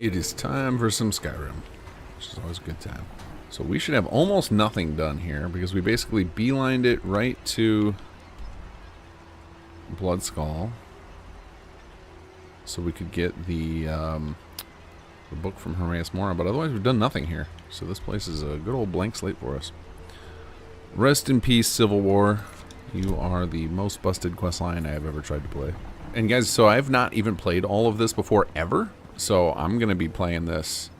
It is time for some Skyrim, which is always a good time. So we should have almost nothing done here because we basically beelined it right to Blood Skull, so we could get the book from Hermaeus Mora. But otherwise, we've done nothing here. So this place is a good old blank slate for us. Rest in peace, Civil War. You are the most busted questline I have ever tried to play. And guys, so I've not even played all of this before ever. So I'm gonna be playing this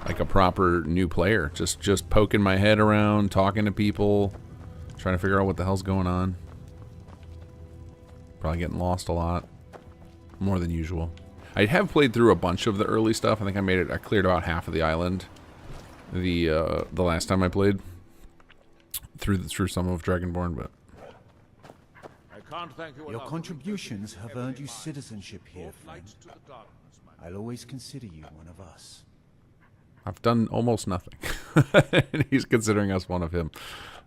like a proper new player, just poking my head around, talking to people, trying to figure out what the hell's going on. Probably getting lost a lot, more than usual. I have played through a bunch of the early stuff. I think I cleared about half of the island the last time I played through some of Dragonborn, but I can't thank you Your enough. contributions have earned you citizenship here, friend. I'll always consider you one of us. I've done almost nothing. And he's considering us one of him.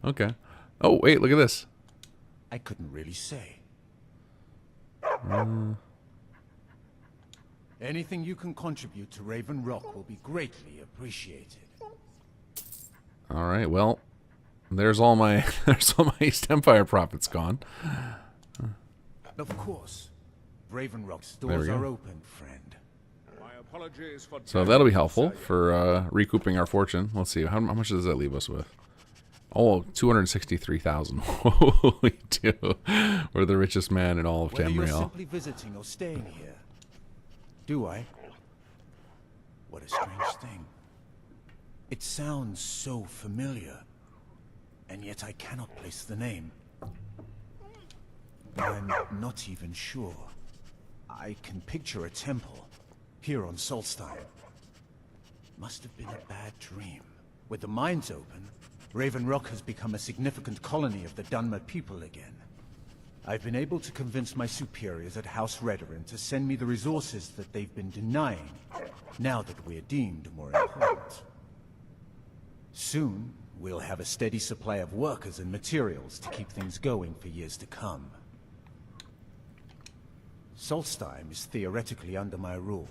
Okay. Oh, wait, look at this. I couldn't really say. Anything you can contribute to Raven Rock will be greatly appreciated. All right, well, there's all my East Empire profits gone. Of course. Raven Rock's There we doors go. are open, friend. My apologies for So that'll be helpful for recouping our fortune. Let's see, how much does that leave us with? Oh, 263,000. Holy dude. We're the richest man in all of Whether you're Tamriel. simply visiting or staying here. Do I? What a strange thing. It sounds so familiar, and yet I cannot place the name. I'm not even sure. I can picture a temple here on Solstheim. Must have been a bad dream. With the mines open, Raven Rock has become a significant colony of the Dunmer people again. I've been able to convince my superiors at House Redoran to send me the resources that they've been denying, now that we're deemed more important. Soon, we'll have a steady supply of workers and materials to keep things going for years to come. Solstheim is theoretically under my rule,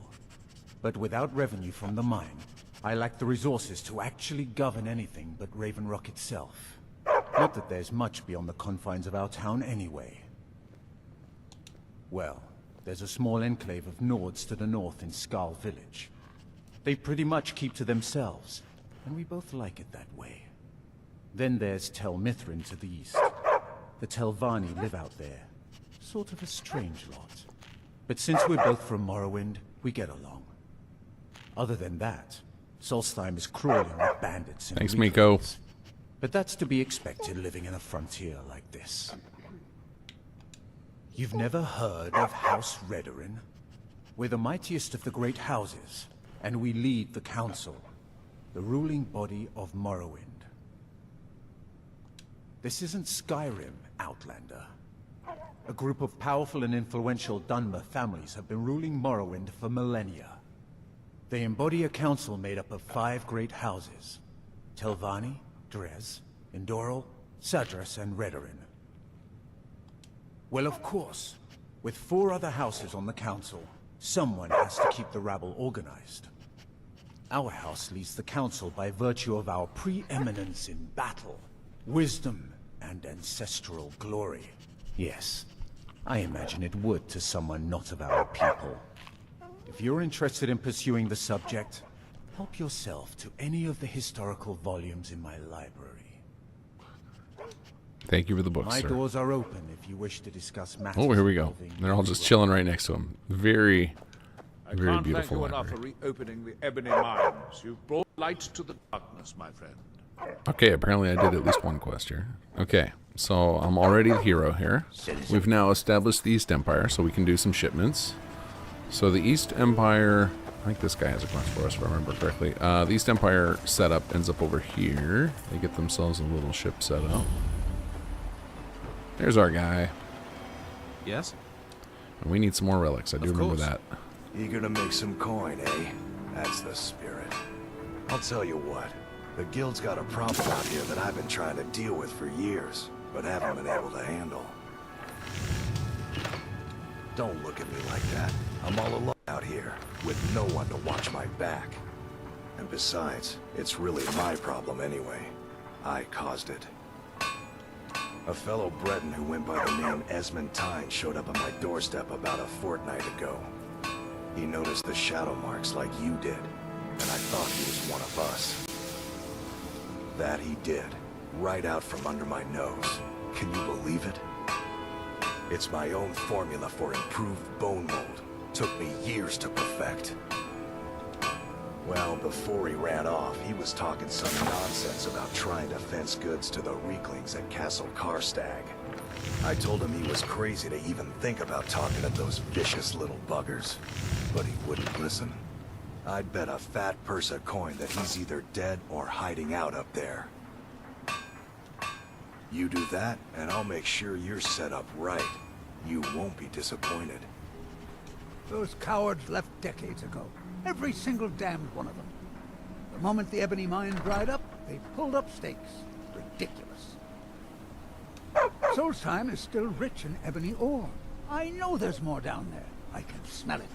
but without revenue from the mine, I lack the resources to actually govern anything but Raven Rock itself. Not that there's much beyond the confines of our town anyway. Well, there's a small enclave of Nords to the north in Skarl village. They pretty much keep to themselves, and we both like it that way. Then there's Tel Mithrin to the east. The Telvanni live out there. Sort of a strange lot. But since we're both from Morrowind, we get along. Other than that, Solstheim is crawling with bandits and Thanks, Miko. weaklings. But that's to be expected living in a frontier like this. You've never heard of House Redoran? We're the mightiest of the great houses, and we lead the council, the ruling body of Morrowind. This isn't Skyrim, Outlander. A group of powerful and influential Dunmer families have been ruling Morrowind for millennia. They embody a council made up of 5 great houses: Telvanni, Dres, Indoril, Sadras, and Redoran. Well, of course, with 4 other houses on the council, someone has to keep the rabble organized. Our house leads the council by virtue of our preeminence in battle, wisdom, and ancestral glory. Yes, I imagine it would to someone not of our people. If you're interested in pursuing the subject, help yourself to any of the historical volumes in my library. Thank you for the book, My sir. doors are open if you wish to discuss matters. Oh, here we go. involving They're all just Raven chilling right next to him. Very, I very can't beautiful thank you enough library. for reopening the Ebony Mines. You've brought light to the darkness, my friend. Okay, apparently I did at least one quest here. Okay, so I'm already the hero here. We've now established the East Empire, so we can do some shipments. So the East Empire, I think this guy has a quest for us, if I remember correctly. The East Empire setup ends up over here. They get themselves a little ship set up. There's our guy. Yes? And we need some more relics, I do remember that. Eager to make some coin, eh? That's the spirit. I'll tell you what, the guild's got a problem out here that I've been trying to deal with for years, but haven't been able to handle. Don't look at me like that. I'm all alone out here, with no one to watch my back. And besides, it's really my problem anyway. I caused it. A fellow Breton who went by the name Esmond Tyne showed up on my doorstep about a fortnight ago. He noticed the shadow marks like you did, and I thought he was one of us. That he did, right out from under my nose. Can you believe it? It's my own formula for improved bone mold. Took me years to perfect. Well, before he ran off, he was talking some nonsense about trying to fence goods to the Reeklings at Castle Karstag. I told him he was crazy to even think about talking to those vicious little buggers, but he wouldn't listen. I'd bet a fat purse of coin that he's either dead or hiding out up there. You do that, and I'll make sure you're set up right. You won't be disappointed. Those cowards left decades ago. Every single damned one of them. The moment the ebony mine dried up, they pulled up stakes. Ridiculous. Solstheim is still rich in ebony ore. I know there's more down there. I can smell it.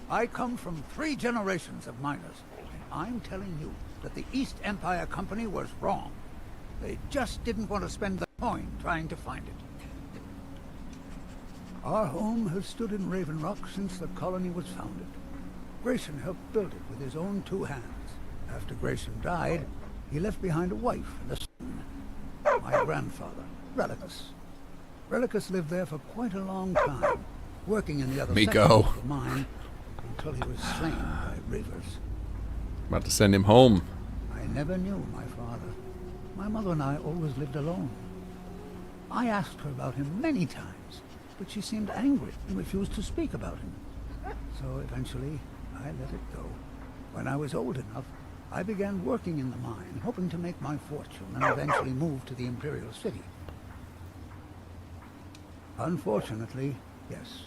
I come from 3 generations of miners, and I'm telling you that the East Empire Company was wrong. They just didn't want to spend the coin trying to find it. Our home has stood in Raven Rock since the colony was founded. Grayson helped build it with his own 2 hands. After Grayson died, he left behind a wife and a son. My grandfather, Relicus. Relicus lived there for quite a long time, working in the other section of the mine until he was slain by reavers. About to send him home. I never knew my father. My mother and I always lived alone. I asked her about him many times, but she seemed angry and refused to speak about him. So eventually, I let it go. When I was old enough, I began working in the mine, hoping to make my fortune and eventually move to the Imperial City. Unfortunately, yes.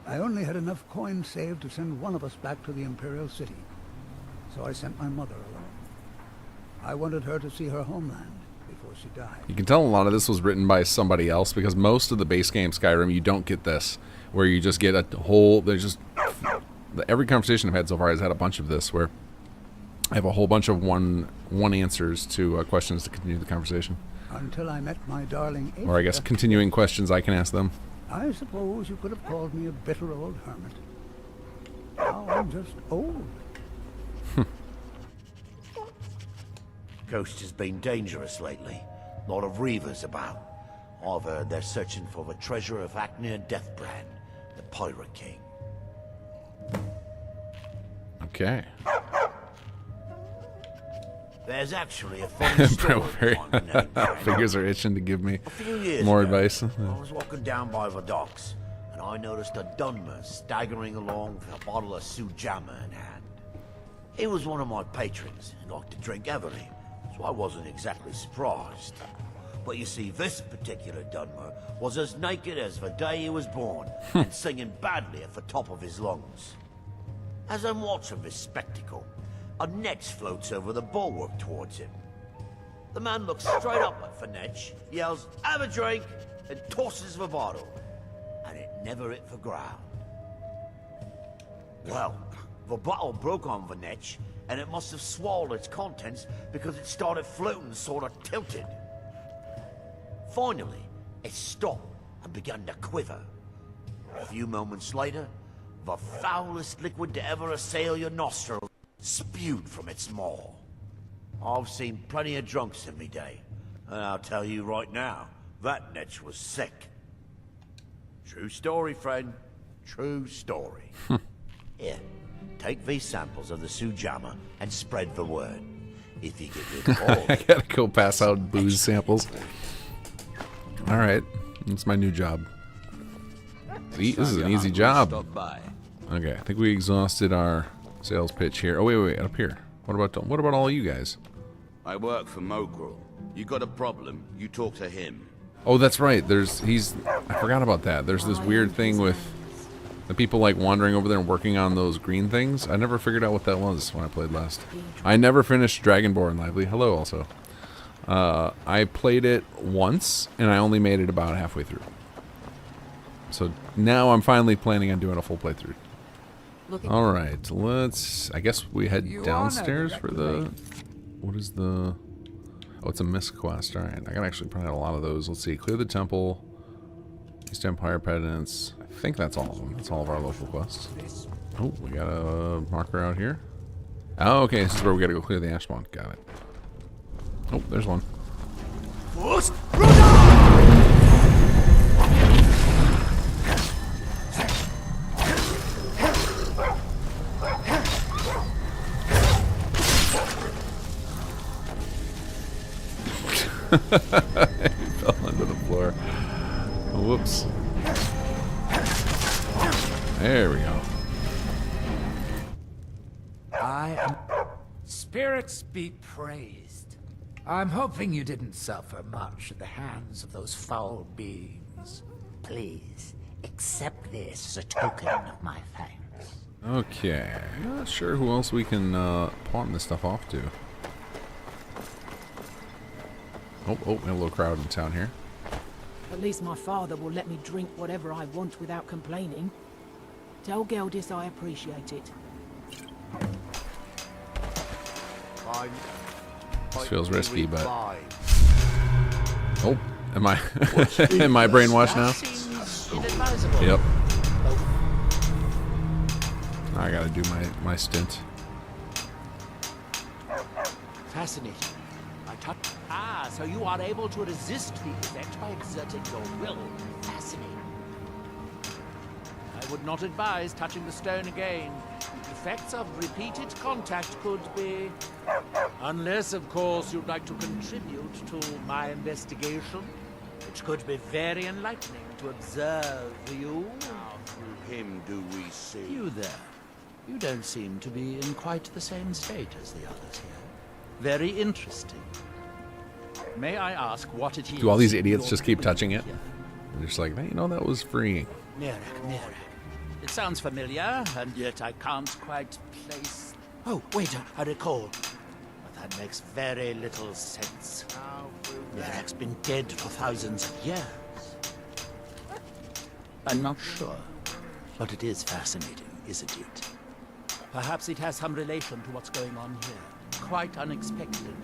I only had enough coin saved to send one of us back to the Imperial City. So I sent my mother along. I wanted her to see her homeland before she died. You can tell a lot of this was written by somebody else, because most of the base game Skyrim, you don't get this, where you just get a whole, there's just, every conversation I've had so far has had a bunch of this, where I have a whole bunch of one answers to questions to continue the conversation. Until I met my darling Aether, or I guess continuing questions I can ask them. I suppose you could have called me a bitter old hermit. Now I'm just old. Coast has been dangerous lately. A lot of reavers about. I've heard they're searching for the treasure of Acnir Deathbrand, the Pirate King. Okay. There's actually a funny story behind the name brand. Fingers are itching to give me A few years more ago, advice. I was walking down by the docks, and I noticed a Dunmer staggering along with a bottle of Sujamma in hand. He was one of my patrons and liked to drink heavily, so I wasn't exactly surprised. But you see, this particular Dunmer was as naked as the day he was born, and singing badly at the top of his lungs. As I'm watching this spectacle, a Netch floats over the bulwark towards him. The man looks straight up at the Netch, yells, "Have a drink," and tosses the bottle. And it never hit the ground. Well, the bottle broke on the Netch, and it must have swallowed its contents because it started floating sort of tilted. Finally, it stopped and began to quiver. A few moments later, the foulest liquid to ever assail your nostrils spewed from its maw. I've seen plenty of drunks in me day, and I'll tell you right now, that Netch was sick. True story, friend. True story. Here, take these samples of the Sujamma and spread the word. If you get rid of all I gotta go pass out booze samples. Alright, that's my new job. This is an easy job. Okay, I think we exhausted our sales pitch here. Oh, wait, up here. What about all you guys? I work for Mogrel. You got a problem, you talk to him. Oh, that's right. I forgot about that. There's this weird thing with the people like wandering over there and working on those green things. I never figured out what that was when I played last. I never finished Dragonborn Lively. Hello, also. I played it once, and I only made it about halfway through. So now I'm finally planning on doing a full playthrough. Looking. All right, let's. I guess we head You downstairs honor for the the. What is the? Oh, it's a mist quest. All right, I can actually print out a lot of those. Let's see. Clear the temple. East Empire penance. I think that's all of them. That's all of our local quests. Oh, we got a marker out here. Oh, okay. This is where we got to go clear the ash spawn. Got it. Oh, there's one. He fell into the floor. Whoops. There we go. I am... Spirits be praised. I'm hoping you didn't suffer much at the hands of those foul beings. Please, accept this as a token of my thanks. Okay. I'm not sure who else we can pawn this stuff off to. Oh, we have a little crowd in town here. At least my father will let me drink whatever I want without complaining. Tell Geldis I appreciate it. This feels risky, but... Oh, am I... am I brainwashed now? Yep. I gotta do my stint. Fascinating. Ah, so you are able to resist the effect by exerting your will. Fascinating. I would not advise touching the stone again. The effects of repeated contact could be... Unless, of course, you'd like to contribute to my investigation, which could be very enlightening to observe you. How through him do we see? You there. You don't seem to be in quite the same state as the others here. Very interesting. May I ask what it is? Do all these idiots just keep touching it? They're just like, hey, you know, that was freeing. Mirek. It sounds familiar, and yet I can't quite place... Oh, wait, I recall. But that makes very little sense. Mirek's been dead for thousands of years. I'm not sure, but it is fascinating, isn't it? Perhaps it has some relation to what's going on here. Quite unexpected.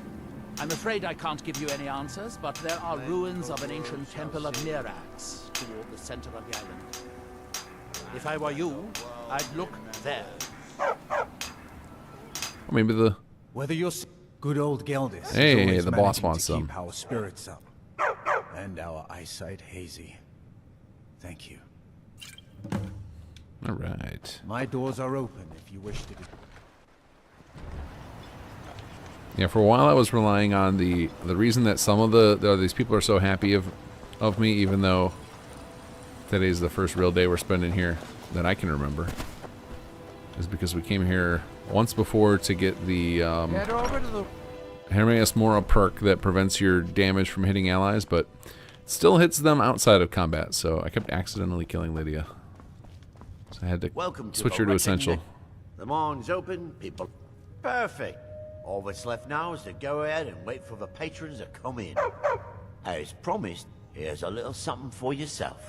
I'm afraid I can't give you any answers, but there are ruins of an ancient temple of Mirax toward the center of the island. If I were you, I'd look there. Or maybe the... Whether you're... Good old Geldis. Hey, the boss wants some. Keep our spirits up. And our eyesight hazy. Thank you. All right. My doors are open if you wish to... Yeah, for a while I was relying on the reason that some of these people are so happy of me, even though today's the first real day we're spending here that I can remember, is because we came here once before to get the Hermaeus Mora perk that prevents your damage from hitting allies, but it still hits them outside of combat, so I kept accidentally killing Lydia. So I had to switch her to Essential. The mine's open, people... Perfect. All that's left now is to go ahead and wait for the patrons to come in. As promised, here's a little something for yourself.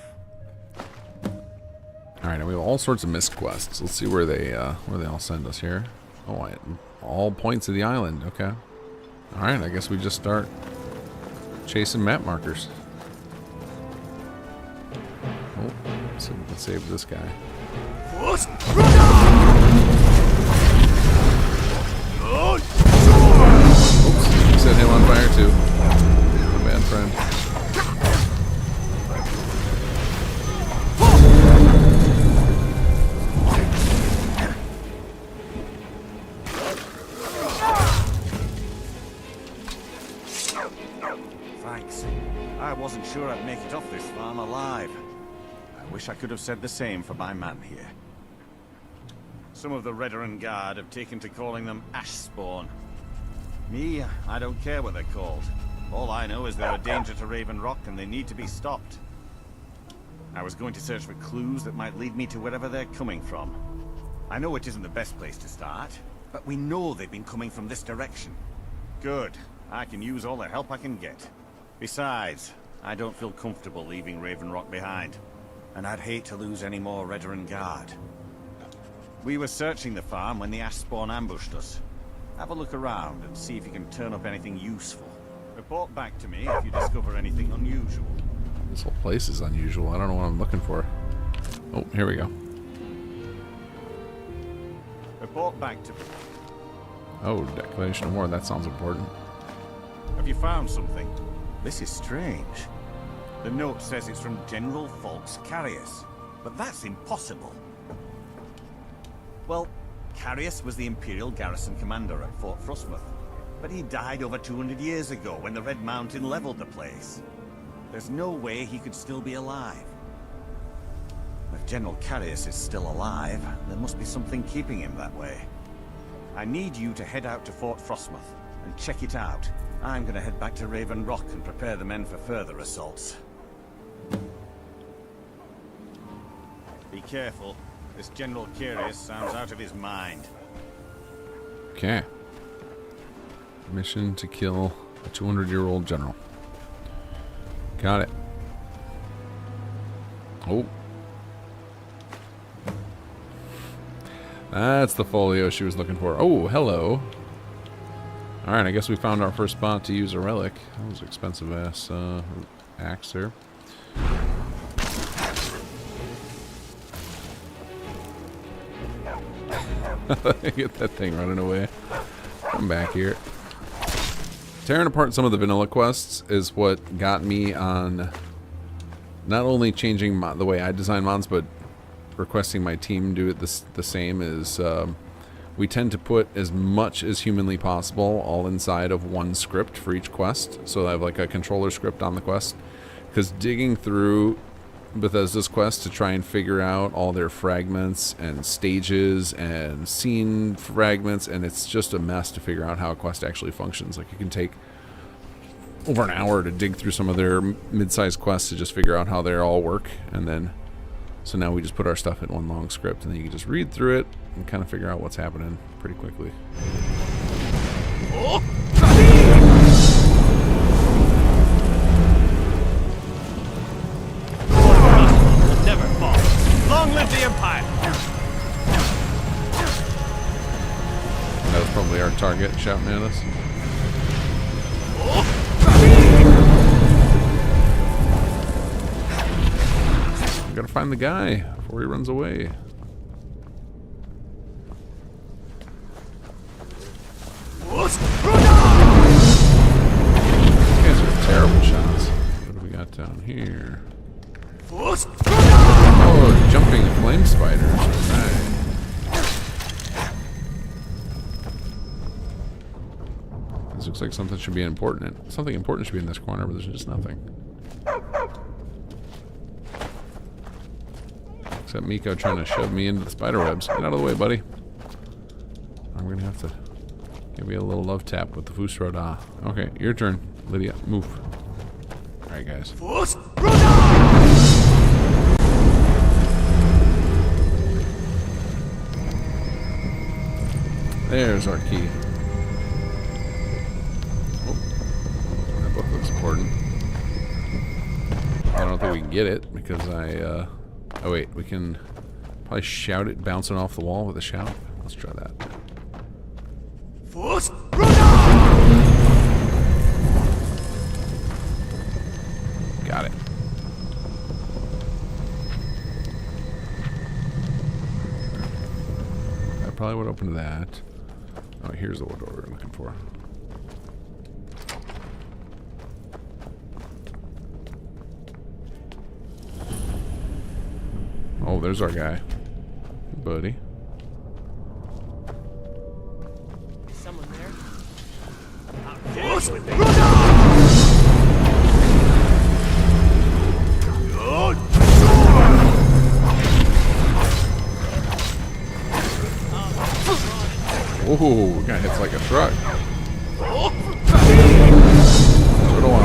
Alright, and we have all sorts of missed quests. Let's see where they all send us here. Oh, all points of the island. Okay. Alright, I guess we just start chasing map markers. Oh, let's see if we can save this guy. Oops, set him on fire too. My bad friend. Thanks. I wasn't sure I'd make it off this farm alive. I wish I could have said the same for my man here. Some of the Redoran Guard have taken to calling them Ash Spawn. Me, I don't care what they're called. All I know is they're a danger to Raven Rock and they need to be stopped. I was going to search for clues that might lead me to wherever they're coming from. I know it isn't the best place to start, but we know they've been coming from this direction. Good. I can use all the help I can get. Besides, I don't feel comfortable leaving Raven Rock behind. And I'd hate to lose any more Redoran Guard. We were searching the farm when the ash spawn ambushed us. Have a look around and see if you can turn up anything useful. Report back to me if you discover anything unusual. This whole place is unusual. I don't know what I'm looking for. Oh, here we go. Report back to me. Oh, declaration of war. That sounds important. Have you found something? This is strange. The note says it's from General Falk's Carius, but that's impossible. Well, Carius was the Imperial garrison commander at Fort Frostmoth, but he died over 200 years ago when the Red Mountain leveled the place. There's no way he could still be alive. If General Carius is still alive, there must be something keeping him that way. I need you to head out to Fort Frostmoth and check it out. I'm gonna head back to Raven Rock and prepare the men for further assaults. Be careful. This General Carius sounds out of his mind. Okay. Mission to kill a 200-year-old general. Got it. Oh. That's the folio she was looking for. Oh, hello. Alright, I guess we found our first spot to use a relic. That was expensive-ass axe there. Get that thing running away. Come back here. Tearing apart some of the vanilla quests is what got me on not only changing the way I design mods, but requesting my team do it the same. Is we tend to put as much as humanly possible all inside of one script for each quest. So I have like a controller script on the quest, because digging through Bethesda's quest to try and figure out all their fragments and stages and scene fragments, and it's just a mess to figure out how a quest actually functions. Like, it can take over an hour to dig through some of their mid-sized quests to just figure out how they all work, and then so now we just put our stuff in one long script, and then you can just read through it and kind of figure out what's happening pretty quickly. Never fall. Long live the Empire! That was probably our target shouting at us. We gotta find the guy before he runs away. These guys are terrible shots. What do we got down here? Oh, jumping flame spiders. Alright. This looks like something should be important. Something important should be in this corner, but there's just nothing. Except Miko trying to shove me into the spider webs. Get out of the way, buddy. I'm gonna have to give you a little love tap with the Fusroda. Okay, your turn, Lydia. Move. Alright, guys. There's our key. Oh, that book looks important. I don't think we can get it because oh wait, we can probably shout it bouncing off the wall with a shout. Let's try that. Got it. That probably would open that. Oh, here's the door we're looking for. Oh, there's our guy. Hey, buddy. Is someone there? Whoa, guy hits like a truck. So do I.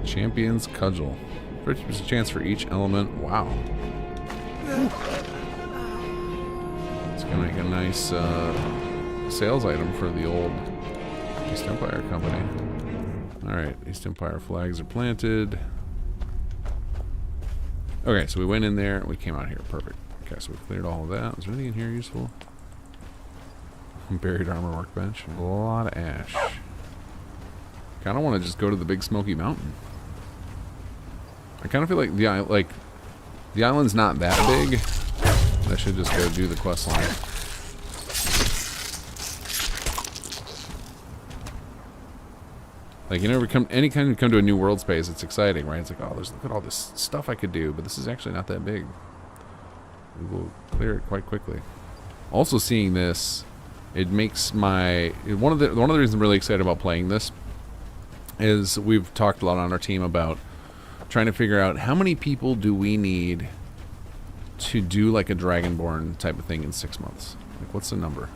Champion's Cudgel. 50% chance for each element. Wow. It's gonna make a nice sales item for the old East Empire company. Alright, East Empire flags are planted. Okay, so we went in there and we came out here. Perfect. Okay, so we cleared all of that. Was there anything in here useful? Buried armor workbench. A lot of ash. Kind of want to just go to the Big Smoky Mountain. I kind of feel like the island's not that big. I should just go do the quest line. Like, you know, anytime you come to a new world space, it's exciting, right? It's like, oh, look at all this stuff I could do, but this is actually not that big. We will clear it quite quickly. Also, seeing this, it makes one of the reasons I'm really excited about playing this is we've talked a lot on our team about trying to figure out how many people do we need to do like a Dragonborn type of thing in 6 months. Like, what's the number?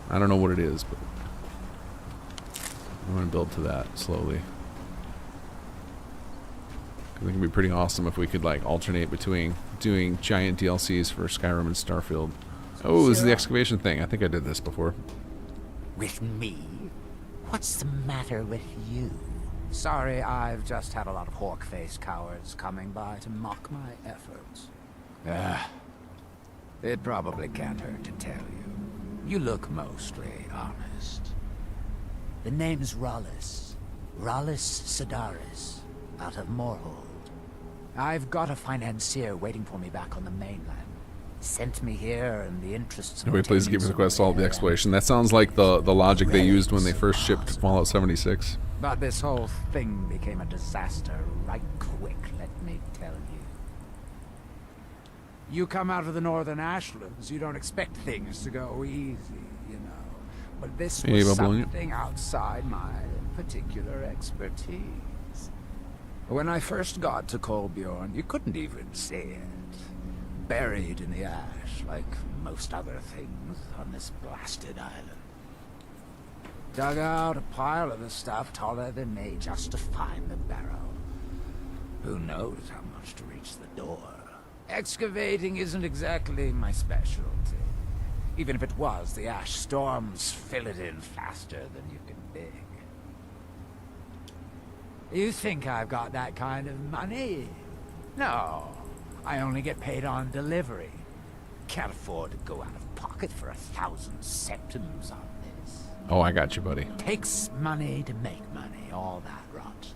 I don't know what it is, but I'm going to build to that slowly. I think it'd be pretty awesome if we could like alternate between doing giant DLCs for Skyrim and Starfield. Oh, this is the excavation thing. I think I did this before. With me? What's the matter with you? Sorry, I've just had a lot of hawk-faced cowards coming by to mock my efforts. It probably can't hurt to tell you. You look mostly honest. The name's Rollis. Rollis Sedaris, out of Moorhold. I've got a financier waiting for me back on the mainland. Sent me here in the interests of... Can we please give the quest all the exploration? That sounds like the logic they used when they first shipped Fallout 76. But this whole thing became a disaster right quick, let me tell you. You come out of the northern ashlands, you don't expect things to go easy, you know. But this was something outside my particular expertise. When I first got to Kolbjorn, you couldn't even see it. Buried in the ash, like most other things on this blasted island. Dug out a pile of the stuff taller than me just to find the barrel. Who knows how much to reach the door? Excavating isn't exactly my specialty. Even if it was, the ash storms fill it in faster than you can dig. You think I've got that kind of money? No. I only get paid on delivery. Can't afford to go out of pocket for 1,000 septims on this. Oh, I got you, buddy. Takes money to make money, all that rot.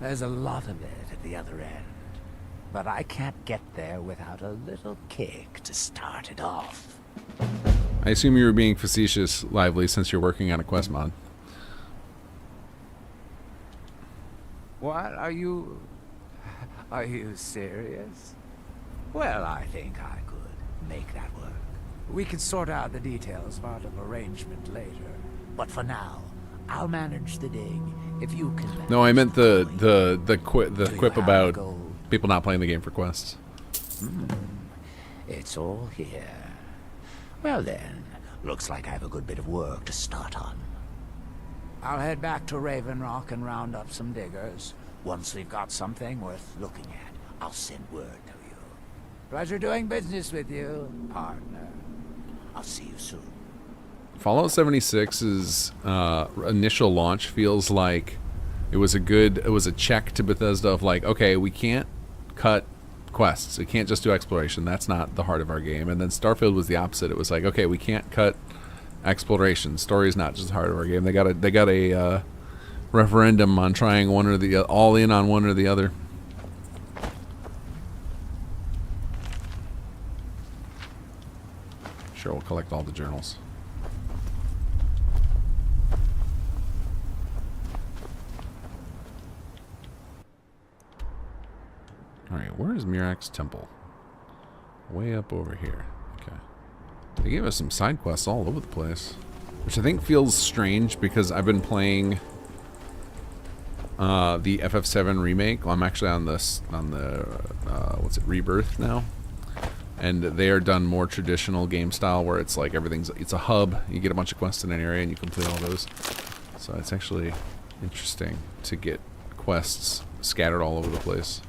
There's a lot of it at the other end. But I can't get there without a little kick to start it off. I assume you were being facetious, Lively, since you're working on a quest mod. What? Are you serious? Well, I think I could make that work. We could sort out the details of our little arrangement later. But for now, I'll manage the dig if you can. No, I meant the quip about people not playing the game for quests. It's all here. Well then, looks like I have a good bit of work to start on. I'll head back to Raven Rock and round up some diggers. Once we've got something worth looking at, I'll send word to you. Pleasure doing business with you, partner. I'll see you soon. Fallout 76's initial launch feels like it was a check to Bethesda of like, okay, we can't cut quests. We can't just do exploration. That's not the heart of our game. And then Starfield was the opposite. It was like, okay, we can't cut exploration. Story is not just the heart of our game. They got a referendum on trying one or the all in on one or the other. Sure, we'll collect all the journals. Alright, where is Mirak's temple? Way up over here. Okay. They gave us some side quests all over the place, which I think feels strange because I've been playing the FF7 remake. Well, I'm actually on the what's it, Rebirth now, and they are done more traditional game style where it's like it's a hub. You get a bunch of quests in an area and you complete all those. So it's actually interesting to get quests scattered all over the place.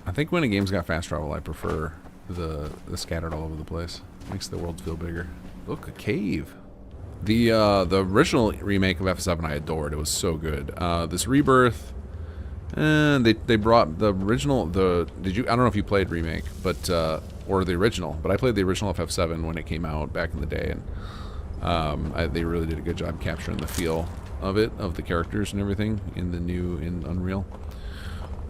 I think when a game's got fast travel, I prefer the scattered all over the place. Makes the world feel bigger. Look, a cave. The original remake of FF7 I adored. It was so good. This Rebirth And they brought the original. I don't know if you played remake, but or the original, but I played the original FF7 when it came out back in the day, and they really did a good job capturing the feel of it, of the characters and everything in Unreal.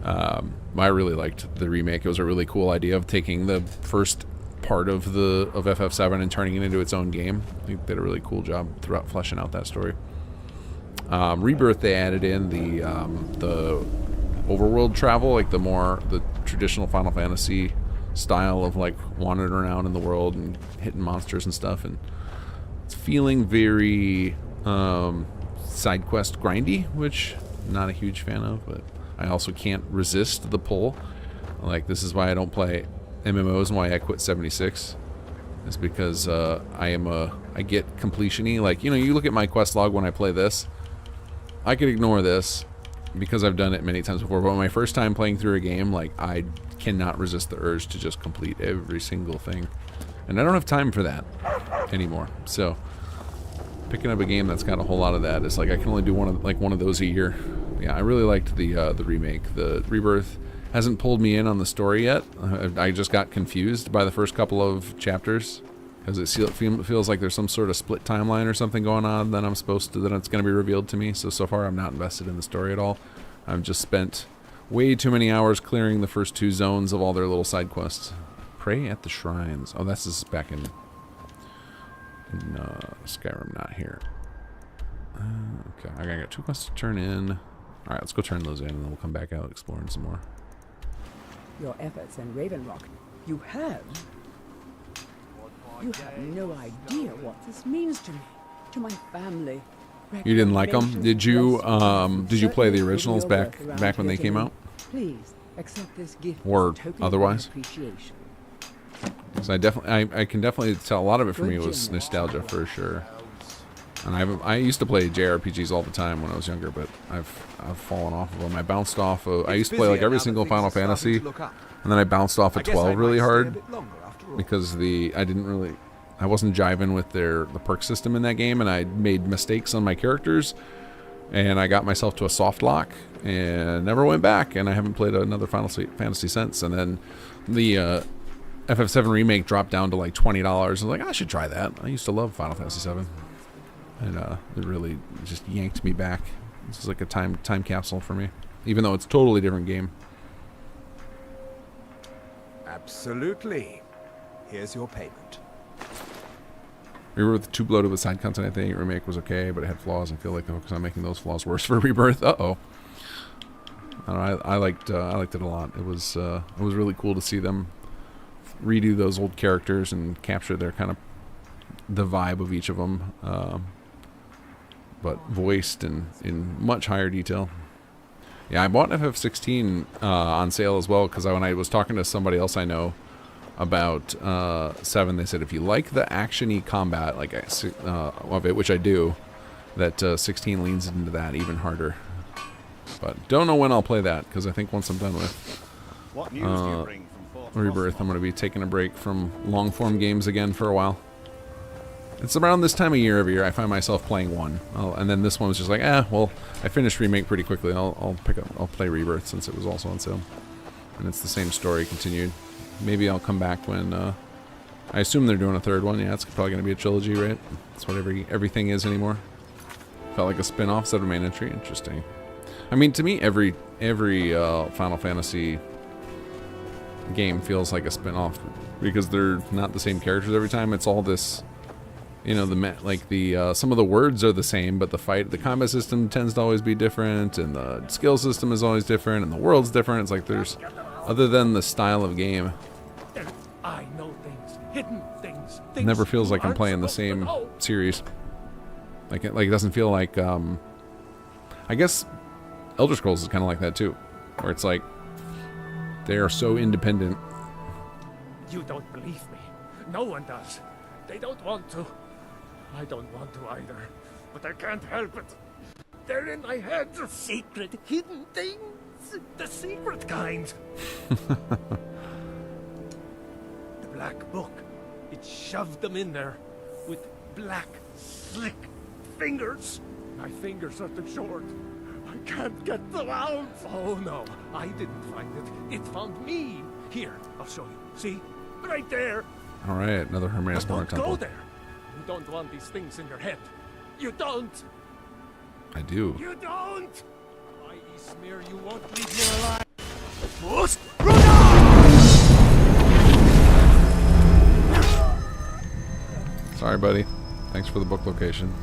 I really liked the remake. It was a really cool idea of taking the first part of FF7 and turning it into its own game. I think they did a really cool job throughout fleshing out that story. Rebirth, they added in the overworld travel, like the traditional Final Fantasy style of like wandering around in the world and hitting monsters and stuff, and it's feeling very side quest grindy, which I'm not a huge fan of, but I also can't resist the pull. Like, this is why I don't play MMOs and why I quit 76. Is because I get completion-y. Like, you look at my quest log when I play this, I could ignore this because I've done it many times before, but my first time playing through a game, like, I cannot resist the urge to just complete every single thing. And I don't have time for that anymore. So picking up a game that's got a whole lot of that is like, I can only do one of those a year. Yeah, I really liked the remake. The Rebirth hasn't pulled me in on the story yet. I just got confused by the first couple of chapters because it feels like there's some sort of split timeline or something going on that it's going to be revealed to me. So far I'm not invested in the story at all. I've just spent way too many hours clearing the first 2 zones of all their little side quests. Pray at the shrines. Oh, this is back in Skyrim, not here. Okay, I got 2 quests to turn in. Alright, let's go turn those in and then we'll come back out exploring some more. Your efforts in Raven Rock, you have no idea what this means to me, to my family. You didn't like them? Did you play the originals back when they came out? Please accept this gift or otherwise? Because I can definitely tell a lot of it for me was nostalgia for sure. And I used to play JRPGs all the time when I was younger, but I've fallen off of them. I bounced off of. I used to play like every single Final Fantasy, and then I bounced off of 12 really hard because I wasn't jiving with the perk system in that game, and I made mistakes on my characters, and I got myself to a soft lock and never went back, and I haven't played another Final Fantasy since. And then the FF7 remake dropped down to like $20. I was like, I should try that. I used to love Final Fantasy 7. And it really just yanked me back. This is like a time capsule for me, even though it's a totally different game. Absolutely. Here's your payment. Rebirth 2 bloated with side content. I think remake was okay, but it had flaws. I feel like the focus on making those flaws worse for Rebirth. I liked it a lot. It was really cool to see them redo those old characters and capture their kind of the vibe of each of them. But voiced in much higher detail. Yeah, I bought FF16 on sale as well, because when I was talking to somebody else I know about 7, they said if you like the action-y combat of it, which I do, that 16 leans into that even harder. But don't know when I'll play that, because I think once I'm done with Rebirth, I'm going to be taking a break from long-form games again for a while. It's around this time of year every year I find myself playing one, and then this one was just like, well, I finished Remake pretty quickly. I'll play Rebirth since it was also on sale, and it's the same story continued. Maybe I'll come back when I assume they're doing a 3rd one. Yeah, it's probably going to be a trilogy, right? That's what everything is anymore. Felt like a spin-off instead of main entry. Interesting. I mean, to me, every Final Fantasy game feels like a spin-off because they're not the same characters every time. It's all this. Some of the words are the same, but the combat system tends to always be different, and the skill system is always different, and the world's different. It's like there's, other than the style of game, I know things, hidden things. It never feels like I'm playing the same series. Like it doesn't feel like. I guess Elder Scrolls is kind of like that too, where it's like they are so independent. You don't believe me. No one does. They don't want to. I don't want to either, but I can't help it. They're in my head. Secret, hidden things. The secret kind. The black book. It shoved them in there with black, slick fingers. My fingers are too short. I I can't get them out. Oh no, I didn't find it. It found me. Here, I'll show you. See? Right there. Alright, another Hermes Mora Don't temple. go there. You don't want these things in your head. You don't. I do. You don't. I smear you won't leave me alive. Sorry, buddy. Thanks for the book location.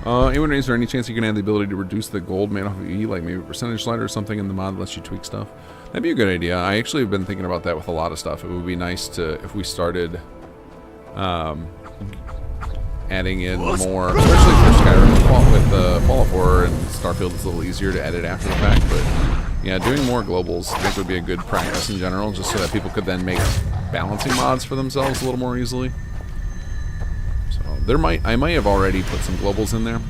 Anyone, is there any chance you can add the ability to reduce the gold made off of E, like maybe a percentage slider or something in the mod that lets you tweak stuff? That'd be a good idea. I actually have been thinking about that with a lot of stuff. It would be nice to, if we started adding in more, especially for Skyrim with Fallout 4 and Starfield, it's a little easier to edit after the fact, but yeah, doing more globals I think would be a good practice in general, just so that people could then make balancing mods for themselves a little more easily. So I might have already put some globals in there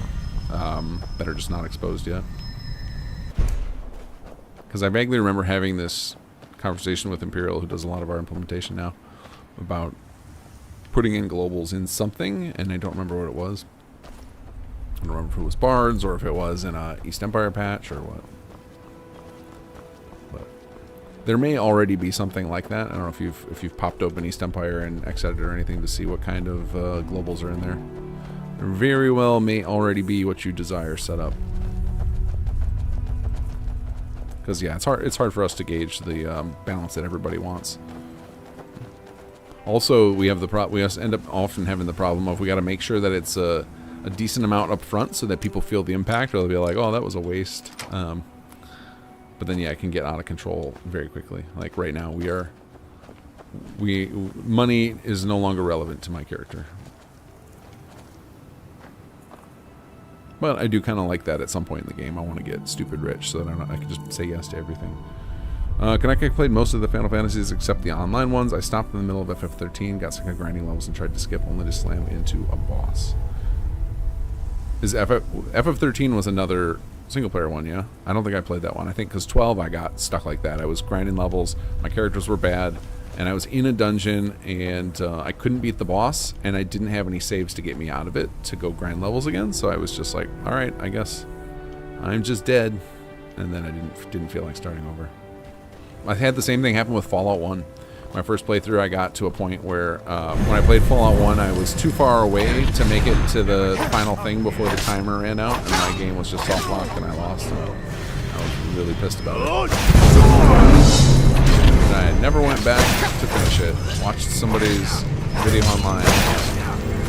that are just not exposed yet. Because I vaguely remember having this conversation with Imperial, who does a lot of our implementation now, about putting in globals in something, and I don't remember what it was. I don't remember if it was Bards or if it was in a East Empire patch or what. But there may already be something like that. I don't know if you've popped open East Empire and Xedit or anything to see what kind of globals are in there. There very well may already be what you desire set up. Because yeah, it's hard for us to gauge the balance that everybody wants. Also, we have we end up often having the problem of we got to make sure that it's a decent amount up front so that people feel the impact, or they'll be like, oh, that was a waste. But then yeah, it can get out of control very quickly. Like right now, money is no longer relevant to my character. But I do kind of like that at some point in the game. I want to get stupid rich so that I can just say yes to everything. Kaneka played most of the Final Fantasies except the online ones. I stopped in the middle of FF13, got sick of grinding levels, and tried to skip only to slam into a boss. FF13 was another single-player one, yeah? I don't think I played that one. I think because 12 I got stuck like that. I was grinding levels, my characters were bad, and I was in a dungeon, and I couldn't beat the boss, and I didn't have any saves to get me out of it to go grind levels again, so I was just like, alright, I guess I'm just dead. And then I didn't feel like starting over. I had the same thing happen with Fallout 1. My first playthrough, I got to a point where when I played Fallout 1, I was too far away to make it to the final thing before the timer ran out, and my game was just soft-locked and I lost. And I was really pissed about it. And I never went back to finish it. Watched somebody's video online,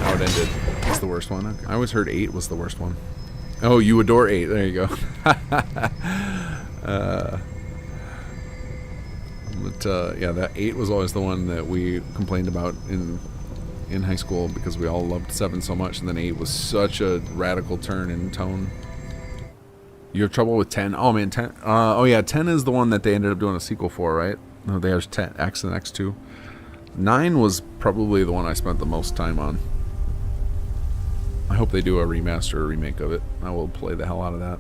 how it ended. It's the worst one. I always heard 8 was the worst one. Oh, you adore 8. There you go. But yeah, that 8 was always the one that we complained about in high school because we all loved 7 so much, and then 8 was such a radical turn in tone. You have trouble with 10? Oh man, 10. Oh yeah, 10 is the one that they ended up doing a sequel for, right? No, they have 10 X and X2. 9 was probably the one I spent the most time on. I hope they do a remaster or remake of it. I will play the hell out of that.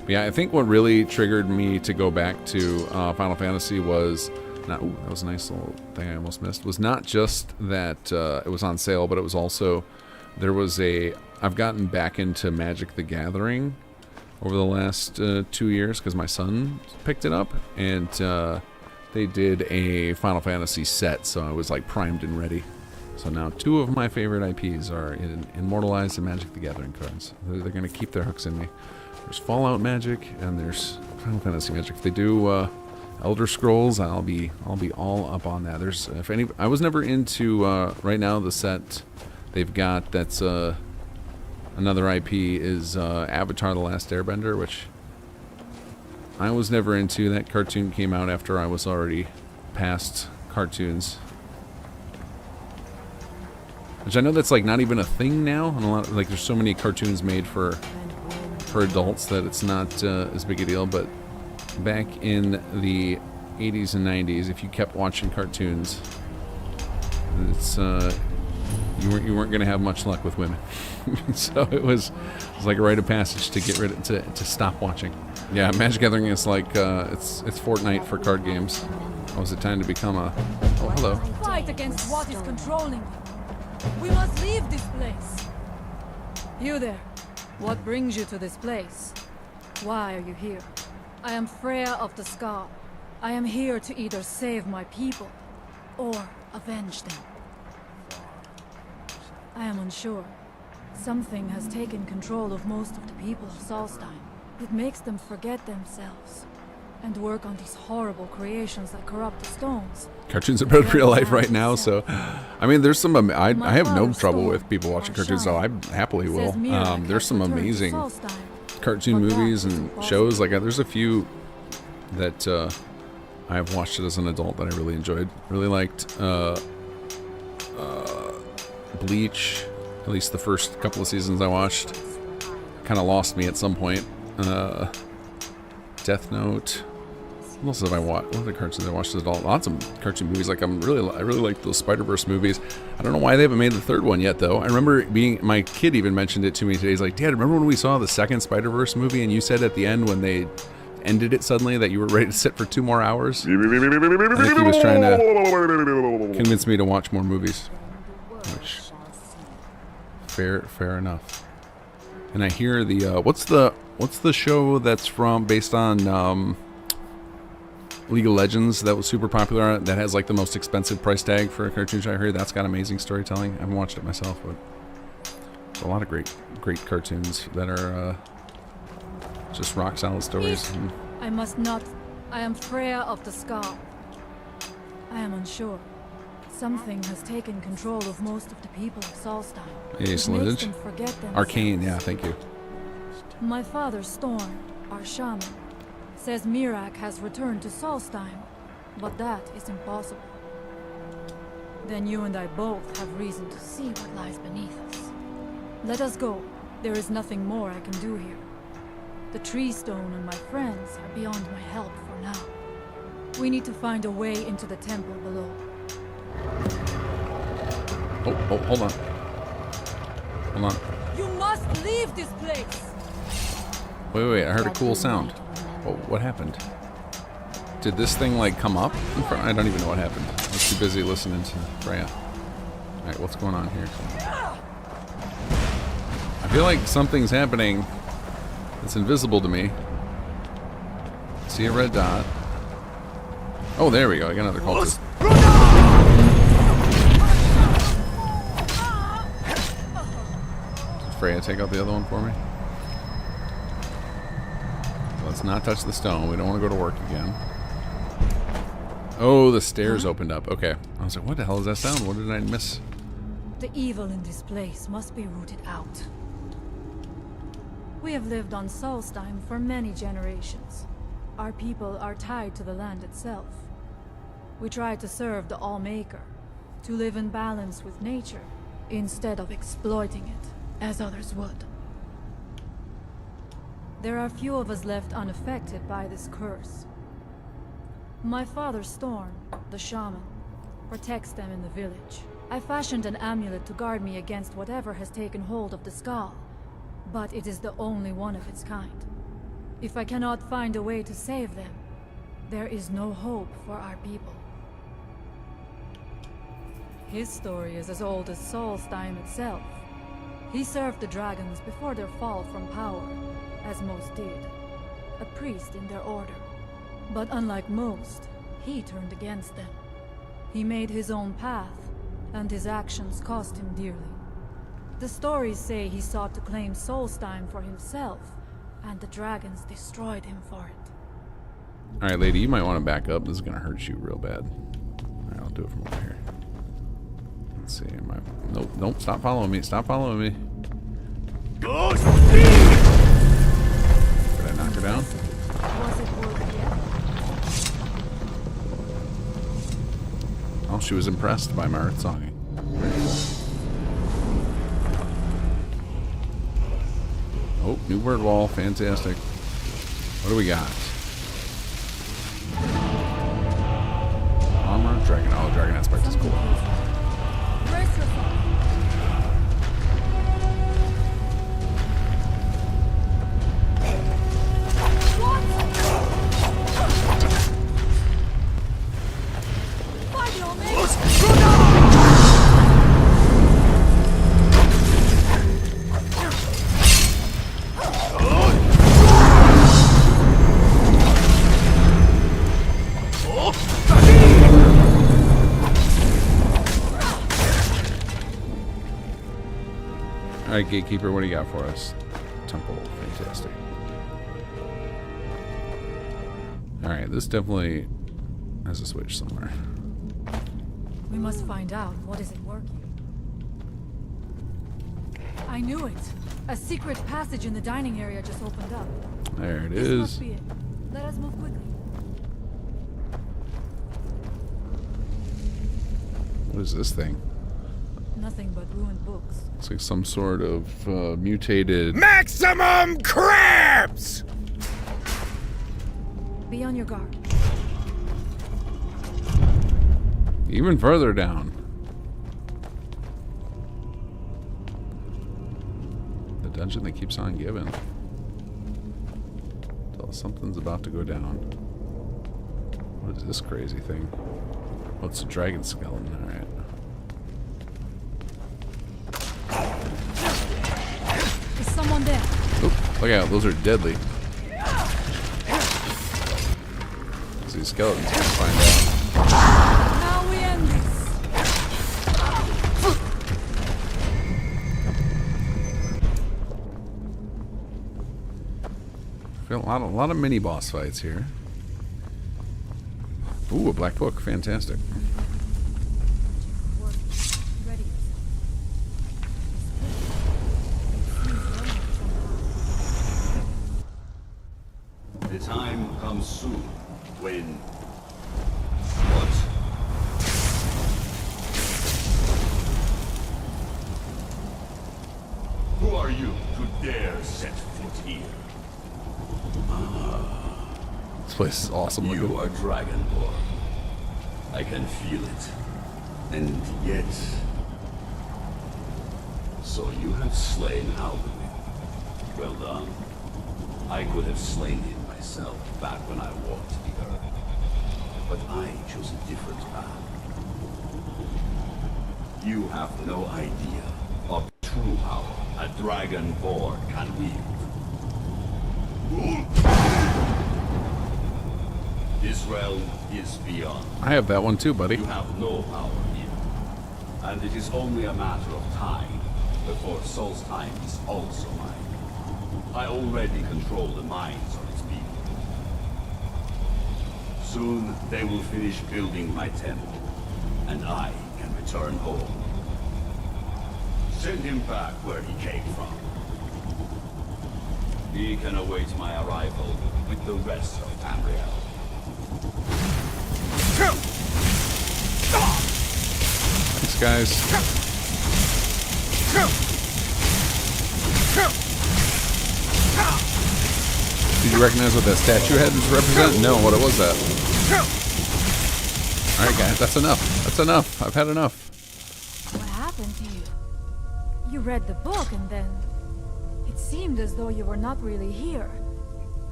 Yeah, I think what really triggered me to go back to Final Fantasy was not. Ooh, that was a nice little thing I almost missed. Was not just that it was on sale, but it was also there was a. I've gotten back into Magic the Gathering over the last 2 years because my son picked it up, and they did a Final Fantasy set, so I was like primed and ready. So now 2 of my favorite IPs are immortalized in Magic the Gathering cards. They're going to keep their hooks in me. There's Fallout Magic and there's Final Fantasy Magic. If they do Elder Scrolls, I'll be all up on that. There's I was never into right now the set they've got that's another IP is Avatar: The Last Airbender, which I was never into. That cartoon came out after I was already past cartoons. Which I know that's like not even a thing now, and a lot like there's so many cartoons made for adults that it's not as big a deal. But back in the 80s and 90s, if you kept watching cartoons, it's you weren't going to have much luck with women. So it was like a rite of passage to get rid of to stop watching. Yeah, Magic Gathering is like it's Fortnite for card games. Or was it time to become a? Oh, hello. Fight against what is controlling you. We must leave this place. You there. What brings you to this place? Why are you here? I am Freya of the Scar. I am here to either save my people or avenge them. I am unsure. Something has taken control of most of the people of Solstheim. It makes them forget themselves and work on these horrible creations that corrupt the stones. Cartoons are better than real life right now, so I mean, there's some. I have no trouble with people watching cartoons, so I happily will. There's some amazing cartoon movies and shows. Like there's a few that I have watched it as an adult that I really enjoyed. Really liked Bleach. At least the first couple of seasons I watched. Kind of lost me at some point. Death Note. What else have I watched? What other cartoons I watched as an adult? Lots of cartoon movies. Like I really like those Spider-Verse movies. I don't know why they haven't made the third one yet, though. I remember my kid even mentioned it to me today. He's like, "Dad, remember when we saw the second Spider-Verse movie and you said at the end when they ended it suddenly that you were ready to sit for 2 more hours?" I think he was trying to convince me to watch more movies. Which fair enough. And I hear the what's the show that's based on League of Legends that was super popular that has like the most expensive price tag for a cartoon show? I heard that's got amazing storytelling. I haven't watched it myself, but there's a lot of great cartoons that are just rock solid stories. I must not. I am Freya of the Scar. I am unsure. Something has taken control of most of the people of Solstheim. Yes, it makes them forget themselves. Arcane, yeah, thank you. My father, Storm, our shaman, says Mirak has returned to Solstheim, but that is impossible. Then you and I both have reason to see what lies beneath us. Let us go. There is nothing more I can do here. The Tree Stone and my friends are beyond my help for now. We need to find a way into the temple below. Oh, hold on. Hold on. You must leave this place! Wait, I heard a cool sound. Oh, what happened? Did this thing like come up in front? I don't even know what happened. I was too busy listening to Freya. Alright, what's going on here? I feel like something's happening that's invisible to me. See a red dot. Oh, there we go. I got another cultist. Did Freya take out the other one for me? Let's not touch the stone. We don't want to go to work again. Oh, the stairs opened up. Okay. I was like, what the hell is that sound? What did I miss? The evil in this place must be rooted out. We have lived on Solstheim for many generations. Our people are tied to the land itself. We try to serve the Allmaker, to live in balance with nature, instead of exploiting it, as others would. There are few of us left unaffected by this curse. My father, Storm, the shaman, protects them in the village. I fashioned an amulet to guard me against whatever has taken hold of the skull, but it is the only one of its kind. If I cannot find a way to save them, there is no hope for our people. His story is as old as Solstheim itself. He served the dragons before their fall from power, as most did. A priest in their order. But unlike most, he turned against them. He made his own path, and his actions cost him dearly. The stories say he sought to claim Solstheim for himself, and the dragons destroyed him for it. Alright, lady, you might want to back up. This is going to hurt you real bad. Alright, I'll do it from over here. Let's see. Nope, stop following me. Stop following me. Did I knock her down? Oh, she was impressed by my earth songing. Oh, new word wall. Fantastic. What do we got? Armor, dragon. Oh, dragon aspect is cool. Alright, Gatekeeper, what do you got for us? Temple, fantastic. Alright, this definitely has a switch somewhere. We must find out what isn't working. I knew it. A secret passage in the dining area just opened up. There it This is. must be it. Let us move quickly. What is this thing? Nothing but ruined books. It's like some sort of mutated... Maximum crabs! Be on your guard. Even further down. The dungeon that keeps on giving. Tell us something's about to go down. What is this crazy thing? Oh, it's a dragon skeleton, alright. Is someone there? Oop, look out, those are deadly. These skeletons can find out. Now we end this. Feel a lot of mini boss fights here. Ooh, a black book, fantastic. Ready. The time comes soon when... What? Who are you to dare set foot here? This place is awesome looking. You are Dragonborn. I can feel it. And yet... So you have slain Alduin. Well done. I could have slain him myself back when I walked the earth. But I chose a different path. You have no idea of true power a Dragonborn can wield. This realm is beyond. I have that one too, buddy. You have no power here. And it is only a matter of time before Solstheim is also mine. I already control the minds of its people. Soon they will finish building my temple, and I can return home. Send him back where he came from. He can await my arrival with the rest of Tamriel. Thanks, guys. Did you recognize what that statue head is representing? No, what was that? Alright, guys, that's enough. That's enough. I've had enough. What happened to you? You read the book and then... It seemed as though you were not really here.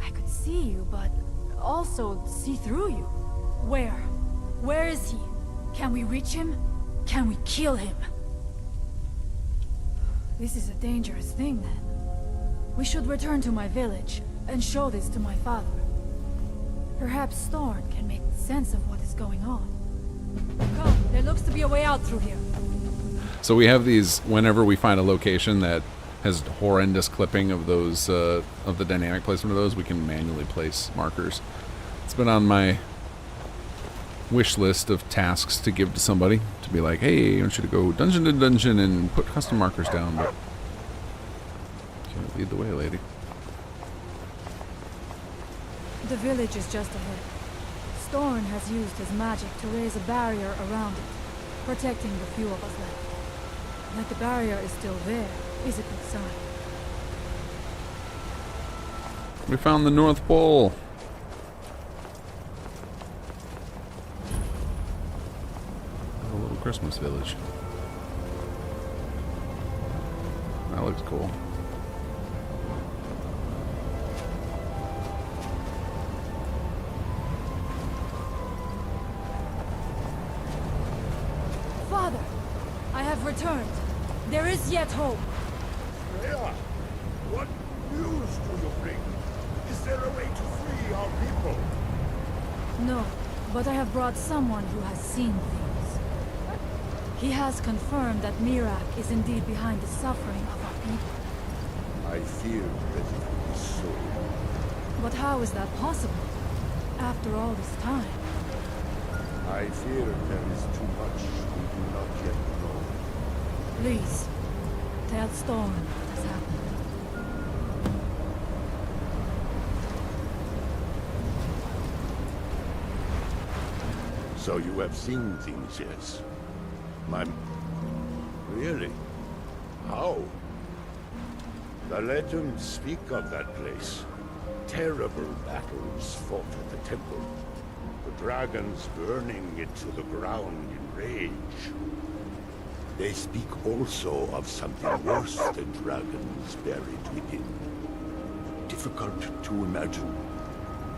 I could see you, but also see through you. Where? Where is he? Can we reach him? Can we kill him? This is a dangerous thing, then. We should return to my village and show this to my father. Perhaps Thorn can make sense of what is going on. Come, there looks to be a way out through here. So we have these, whenever we find a location that has horrendous clipping of those, of the dynamic placement of those, we can manually place markers. It's been on my wish list of tasks to give to somebody, to be like, hey, I want you to go dungeon to dungeon and put custom markers down, but can't lead the way, lady. The village is just ahead. Storn has used his magic to raise a barrier around it, protecting the few of us left. That the barrier is still there is a good sign. We found the North Pole. A little Christmas village. That looks cool. Father, I have returned. There is yet hope. Freya, what news do you bring? Is there a way to free our people? No, but I have brought someone who has seen things. He has confirmed that Mirak is indeed behind the suffering of our people. I feared that it would be so. But how is that possible? After all this time? I fear there is too much we do not yet know. Please, tell Storm what has happened. So you have seen things, yes? Really? How? The legends speak of that place. Terrible battles fought at the temple. The dragons burning it to the ground in rage. They speak also of something worse than dragons buried within. Difficult to imagine,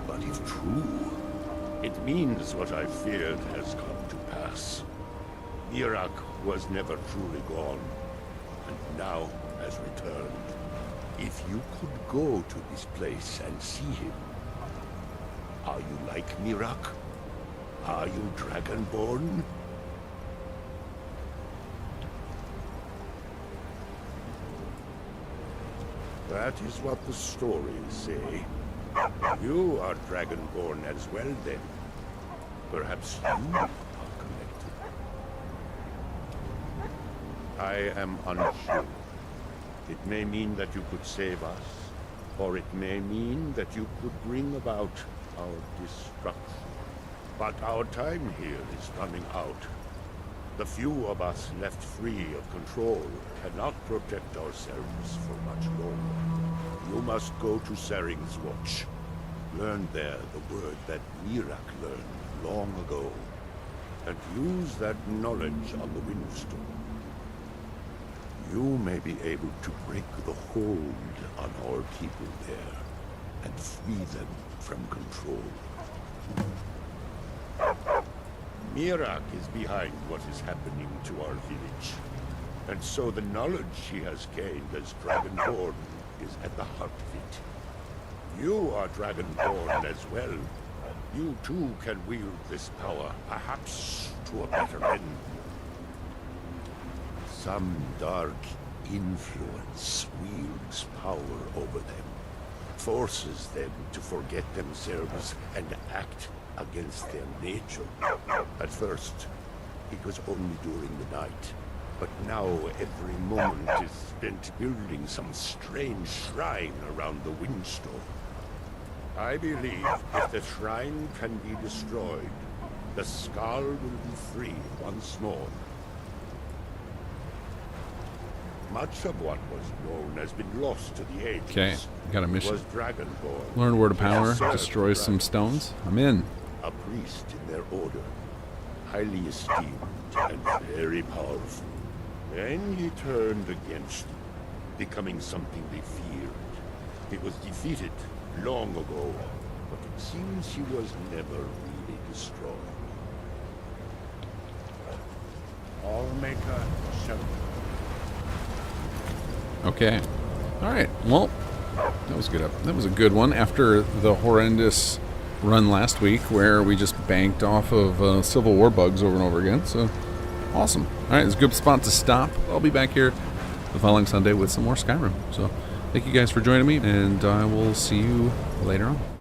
but if true, it means what I feared has come to pass. Mirak was never truly gone, and now has returned. If you could go to this place and see him, are you like Mirak? Are you Dragonborn? That is what the stories say. You are Dragonborn as well, then. Perhaps you are connected. I am unsure. It may mean that you could save us, or it may mean that you could bring about our destruction. But our time here is running out. The few of us left free of control cannot protect ourselves for much longer. You must go to Saring's Watch. Learn there the word that Mirak learned long ago, and use that knowledge on the Windstone. You may be able to break the hold on our people there, and free them from control. Mirak is behind what is happening to our village, and so the knowledge he has gained as Dragonborn is at the heart of it. You are Dragonborn as well. You too can wield this power, perhaps to a better end. Some dark influence wields power over them, forces them to forget themselves and act against their nature. At first, it was only during the night, but now every moment is spent building some strange shrine around the Windstone. I believe if the shrine can be destroyed, the Skull will be free once more. Much of what was known has been lost to the ages. Okay, got a mission. Was Dragonborn. Learn a word of power, destroy some stones. I'm in. A priest in their order, highly esteemed and very powerful. Then he turned against them, becoming something they feared. He was defeated long ago, but it seems he was never really destroyed. Allmaker Shelter. Okay. All right. Well, that was good. That was a good one after the horrendous run last week where we just banked off of Civil War bugs over and over again. So awesome. All right, it's a good spot to stop. I'll be back here the following Sunday with some more Skyrim. So thank you guys for joining me, and I will see you later on.